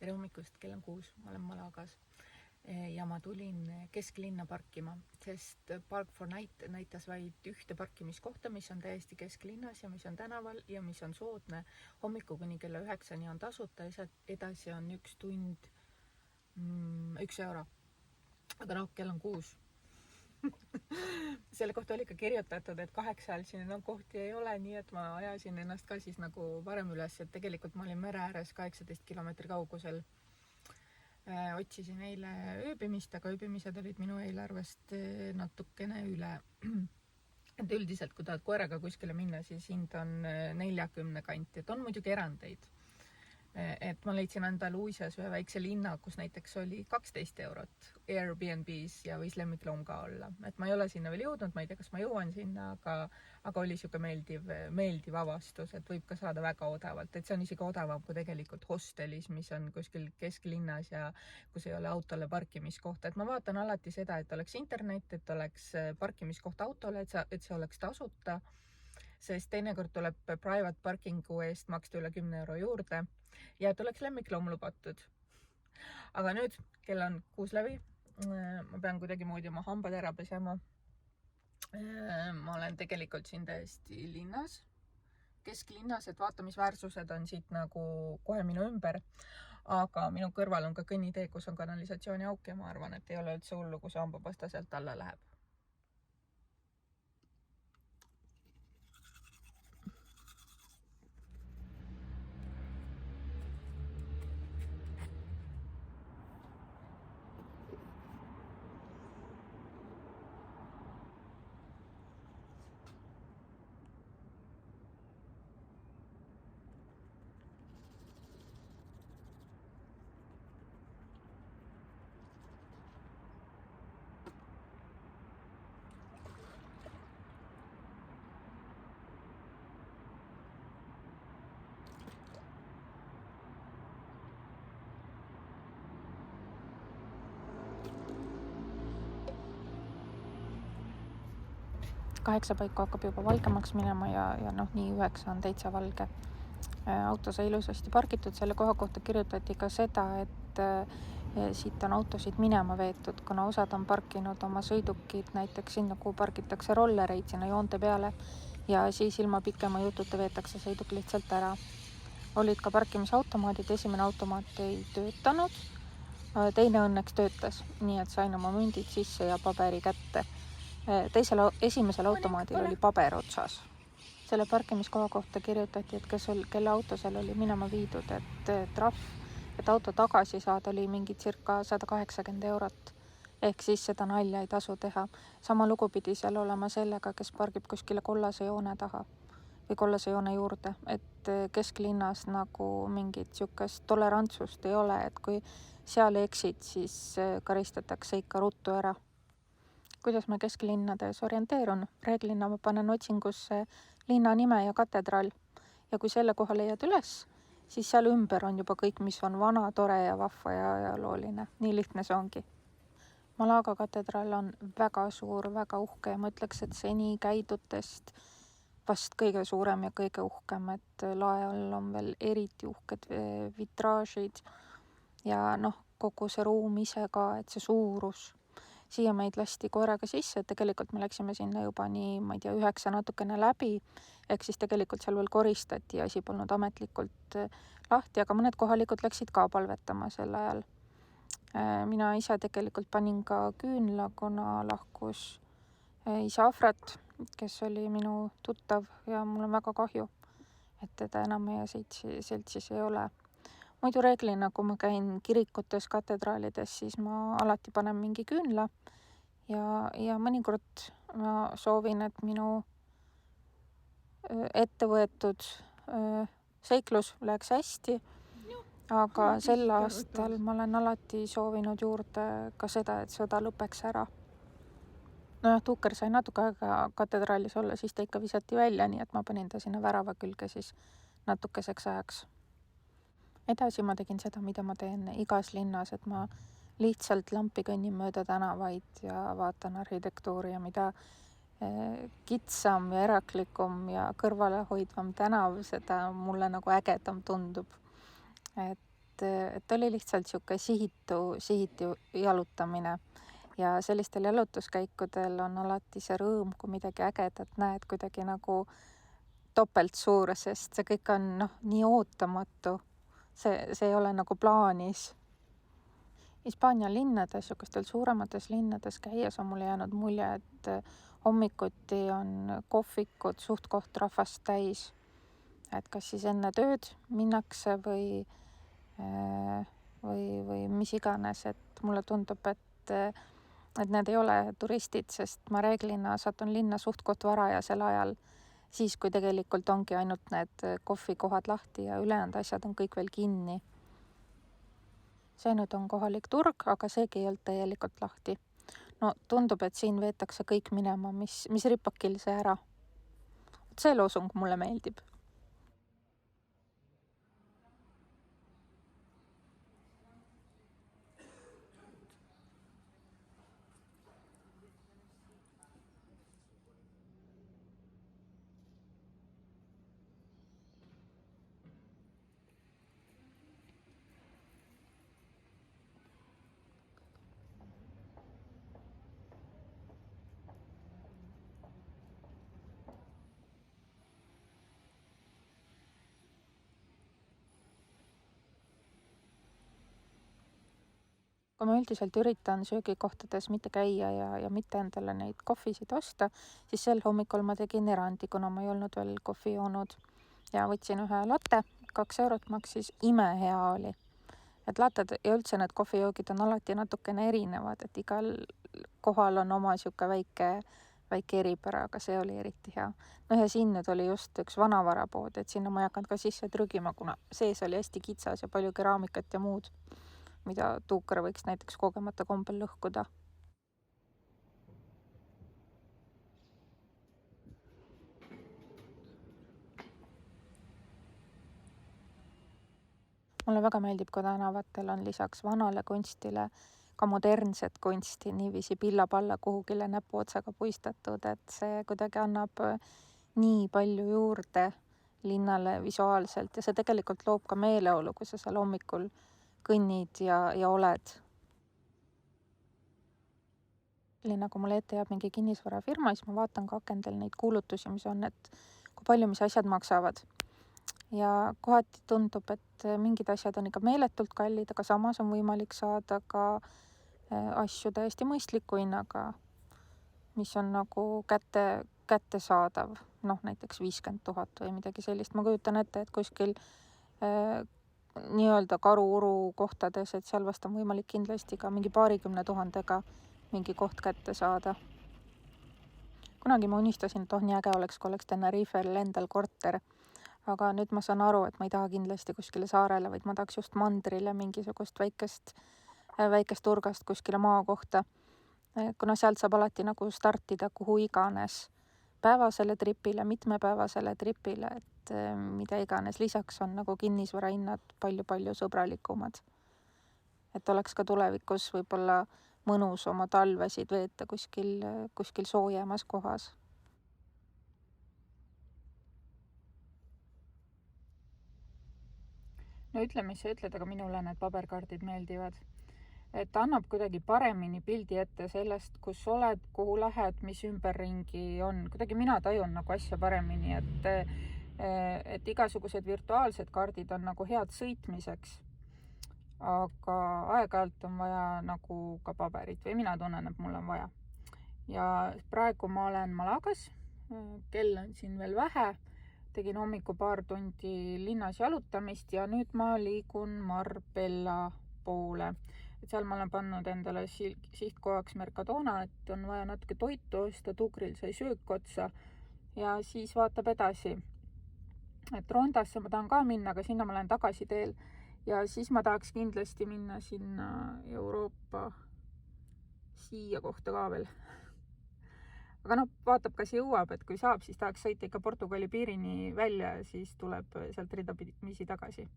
tere hommikust, kell on 6, ma olen Malagas ja ma tulin kesklinna parkima, sest Park4Night näitas vaid ühte parkimiskohta, mis on täiesti kesklinnas ja mis on tänaval ja mis on soodne. Hommiku kuni kella 9 on tasuta ja edasi on 1 tund 1 euro. Aga kell on 6. Selle kohta oli ka kirjutatud, et 8 siin enam kohti ei ole, nii et ma ajasin ennast ka siis nagu varem üles, et tegelikult ma olin mere ääres 18 kilomeetri kaugusel. Otsisin eile ööbimist, aga ööbimised olid minu eelarvest natukene üle. Et üldiselt, kui tahad koeraga kuskile minna, siis hind on 40 kanti, et on muidugi erandeid. Et ma leidsin Andaluusias ühe väikse linna, kus näiteks oli 12 eurot Airbnb's ja võis lemmikloom ka olla. Et ma ei ole sinna veel jõudnud, ma ei tea, kas ma jõuan sinna, aga oli siuke meeldiv avastus, et võib ka saada väga odavalt. Et see on isegi odavam kui tegelikult hostelis, mis on kuskil kesklinnas ja kus ei ole autole parkimiskohta. Et ma vaatan alati seda, et oleks internet, et oleks parkimiskoht autole, et see oleks tasuta, sest teinekord tuleb private parkingu eest maksta üle 10 euro juurde ja et oleks lemmikloom lubatud. Aga nüüd kell on 6 läbi. Ma pean kuidagi moodi oma hambad ära pesema. Ma olen tegelikult siin täiesti linnas, kesklinnas, et vaatamisväärsused on siit nagu kohe minu ümber. Aga minu kõrval on ka kõnnitee, kus on kanalisatsiooni auk ja ma arvan, et ei ole üldse hullu, kui see hambapasta sealt alla läheb. Kaheksa paiku hakkab juba valgemaks minema ja nii 9 on täitsa valge. Auto sai ilusasti pargitud, selle koha kohta kirjutati ka seda, et siit on autosid minema veetud, kuna osad on parkinud oma sõidukid näiteks sinna, kuhu pargitakse rollereid sinna joonte peale ja siis ilma pikema jututa veetakse sõiduk lihtsalt ära. Olid ka parkimisautomaadid, esimene automaat ei töötanud, teine õnneks töötas, nii et sain oma mündid sisse ja paberi kätte. Esimesel automaadil oli paber otsas. Selle parkimiskoha kohta kirjutati, et kelle auto seal oli minema viidud, et trahv, et auto tagasi saada oli mingi circa 180 eurot. Ehk siis seda nalja ei tasu teha. Sama lugu pidi seal olema sellega, kes pargib kuskile kollase joone taha või kollase joone juurde. Et kesklinnas nagu mingit siukest tolerantsust ei ole, et kui seal eksid, siis karistatakse ikka ruttu ära. Kuidas ma kesklinnades orienteerun? Reeglina ma panen otsingusse linna nime ja katedraal. Ja kui selle koha leiad üles, siis seal ümber on juba kõik, mis on vana, tore ja vahva ja looline. Nii lihtne see ongi. Malaga katedraal on väga suur, väga uhke ja ma ütleks, et seni käidutest vast kõige suurem ja kõige uhkem, et lae all on veel eriti uhked vitraažid ja kogu see ruum ise ka, et see suurus. Siia meid lasti koeraga sisse, et tegelikult me läksime sinna juba nii, ma ei tea, 9 natukene läbi, ehk siis tegelikult seal veel koristati ja asi polnud ametlikult lahti, aga mõned kohalikud läksid ka palvetama sel ajal. Mina ise tegelikult panin ka küünla, kuna lahkus isa Afrat, kes oli minu tuttav ja mul on väga kahju, et teda enam meie seltsis ei ole. Muidu reeglina, kui ma käin kirikutes, katedraalides, siis ma alati panen mingi küünla ja mõnikord ma soovin, et minu ettevõetud seiklus läheks hästi, aga sel aastal ma olen alati soovinud juurde ka seda, et sõda lõpeks ära. Tuuker sai natuke aega katedraalis olla, siis ta ikka visati välja, nii et ma panin ta sinna värava külge siis natukeseks ajaks. Edasi ma tegin seda, mida ma teen igas linnas, et ma lihtsalt lampi kõnnin mööda tänavaid ja vaatan arhitektuuri ja mida kitsam ja eraklikum ja kõrvalehoidvam tänav, seda mulle nagu ägedam tundub. Et et oli lihtsalt niisugune sihitu jalutamine. Ja sellistel jalutuskäikudel on alati see rõõm, kui midagi ägedat näed, kuidagi nagu topeltsuur, sest see kõik on nii ootamatu. See ei ole nagu plaanis. Hispaania linnades, niisugustel suuremates linnades käies on mulle jäänud mulje, et hommikuti on kohvikud suht koht rahvast täis. Et kas siis enne tööd minnakse või mis iganes, et mulle tundub, et need ei ole turistid, sest ma reeglina satun linna suht koht varajasel ajal, siis kui tegelikult ongi ainult need kohvikohad lahti ja ülejäänud asjad on kõik veel kinni. See nüüd on kohalik turg, aga seegi ei olnud täielikult lahti. No tundub, et siin veetakse kõik minema, mis ripakil see ära. See loosung mulle meeldib. Kui ma üldiselt üritan söögikohtades mitte käia ja mitte endale neid kohvisid osta, siis sel hommikul ma tegin erandi, kuna ma ei olnud veel kohvi joonud ja võtsin ühe latte, 2 eurot maksis, imehea oli. Et latted ja üldse need kohvijoogid on alati natukene erinevad, et igal kohal on oma sihuke väike eripära, aga see oli eriti hea. No ja siin nüüd oli just üks vanavarapood, et sinna ma ei hakanud ka sisse trügima, kuna sees oli hästi kitsas ja palju keraamikat ja muud, mida tuukar võiks näiteks kogemata kombel lõhkuda. Mulle väga meeldib, kui tänavatel on lisaks vanale kunstile ka modernset kunsti niiviisi pilla-palla kuhugile näpuotsaga puistatud, et see kuidagi annab nii palju juurde linnale visuaalselt ja see tegelikult loob ka meeleolu, kui sa seal hommikul kõnnid ja oled. Nagu mulle ette jääb mingi kinnisvarafirma, siis ma vaatan ka akendel neid kuulutusi, mis on, et kui palju mis asjad maksavad. Ja kohati tundub, et mingid asjad on ikka meeletult kallid, aga samas on võimalik saada ka asju täiesti mõistliku hinnaga, mis on nagu kättesaadav, näiteks 50 000 või midagi sellist. Ma kujutan ette, et kuskil nii-öelda karu-uru kohtades, et seal vast on võimalik kindlasti ka mingi 20 000-ga mingi koht kätte saada. Kunagi ma unistasin, et nii äge oleks, kui oleks Tenerifel endal korter, aga nüüd ma saan aru, et ma ei taha kindlasti kuskile saarele, vaid ma tahaks just mandrile mingisugust väikest urgast kuskile maa kohta, kuna sealt saab alati nagu startida kuhu iganes, päevasele tripile, mitmepäevasele tripile, et mida iganes. Lisaks on nagu kinnisvarahinnad palju-palju sõbralikumad. Et oleks ka tulevikus võib-olla mõnus oma talvesid veeta kuskil soojemas kohas. No ütle, mis sa ütled, aga minule need paberkaardid meeldivad. Et annab kuidagi paremini pildi ette sellest, kus oled, kuhu lähed, mis ümberringi on. Kuidagi mina tajun nagu asja paremini, et igasugused virtuaalsed kaardid on nagu head sõitmiseks, aga aeg-ajalt on vaja nagu ka paberit või mina tunnen, et mul on vaja. Ja praegu ma olen Malagas, kell on siin veel vähe, tegin hommiku 2 tundi linnas jalutamist ja nüüd ma liigun Marbella poole. Et seal ma olen pannud endale sihtkohaks Mercadona, et on vaja natuke toitu osta, tuukril sai söök otsa ja siis vaatab edasi. Et Rondasse ma tahan ka minna, aga sinna ma lähen tagasi teel ja siis ma tahaks kindlasti minna sinna Euroopa siia kohta ka veel. Aga vaatab, kas jõuab, et kui saab, siis tahaks sõita ikka Portugali piirini välja ja siis tuleb sealt ridapidimisi tagasi.